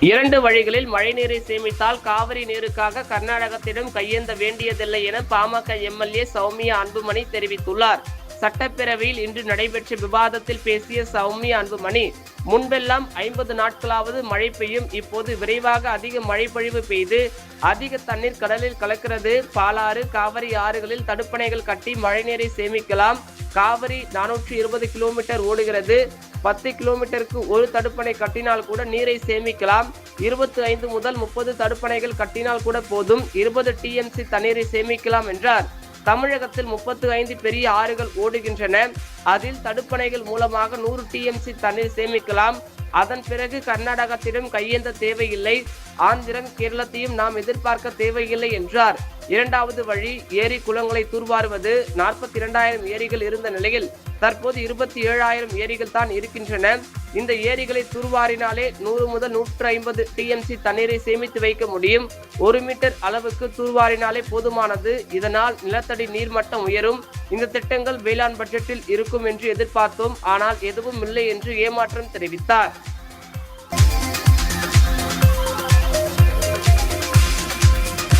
2 வழிகளில் மழைநீரை சேமித்தால் காவிரி நீருக்காக கர்நாடகத்திடம் கையேந்த வேண்டியதில்லை என பாமக எம்எல்ஏ சௌமியா அன்புமணி தெரிவித்துள்ளார். சட்டப்பேரவையில் இன்று நடைபெற்ற விவாதத்தில் பேசிய சௌமியா அன்புமணி, முன்பெல்லாம் 50 நாட்களாவது மழை பெய்யும், இப்போது விரைவாக அதிக மழை பொழிவு பெய்து அதிக தண்ணீர் கடலில் கலக்கிறது. பாலாறு, காவிரி ஆறுகளில் தடுப்பணைகள் கட்டி மழைநீரை சேமிக்கலாம். காவிரி 420 கிலோமீட்டர் ஓடுகிறது. 10 கிலோமீட்டருக்கு ஒரு தடுப்பணை கட்டினால் கூட நீரை சேமிக்கலாம். 25 முதல் 30 தடுப்பணைகள் கட்டினால் கூட போதும். 20 டிஎம்சி தண்ணீரை சேமிக்கலாம் என்றார். தமிழகத்தில் 35 பெரிய ஆறுகள் ஓடுகின்றன. அதில் தடுப்பணைகள் மூலமாக 100 டிஎம்சி தண்ணீர் சேமிக்கலாம். அதன் பிறகு கர்நாடகத்திடம் கையேந்த தேவையில்லை. ஆந்திரம், கேரளத்தையும் நாம் எதிர்பார்க்க தேவையில்லை என்றார். 2வது வழி ஏரி குளங்களை தூர்வாருவது. 42,000 ஏரிகள் இருந்த நிலையில் தற்போது 27,000 ஏரிகள் தான் இருக்கின்றன. இந்த ஏரிகளை தூர்வாரினாலே 100 முதல் 150 டிஎம்சி தண்ணீரை சேமித்து வைக்க முடியும். 1 மீட்டர் அளவுக்கு தூர்வாரினாலே போதுமானது. இதனால் நிலத்தடி நீர்மட்டம் உயரும். இந்த திட்டங்கள் வேளாண் பட்ஜெட்டில் இருக்கும் என்று எதிர்பார்த்தோம். ஆனால் எதுவும் இல்லை என்று ஏமாற்றம் தெரிவித்தார்.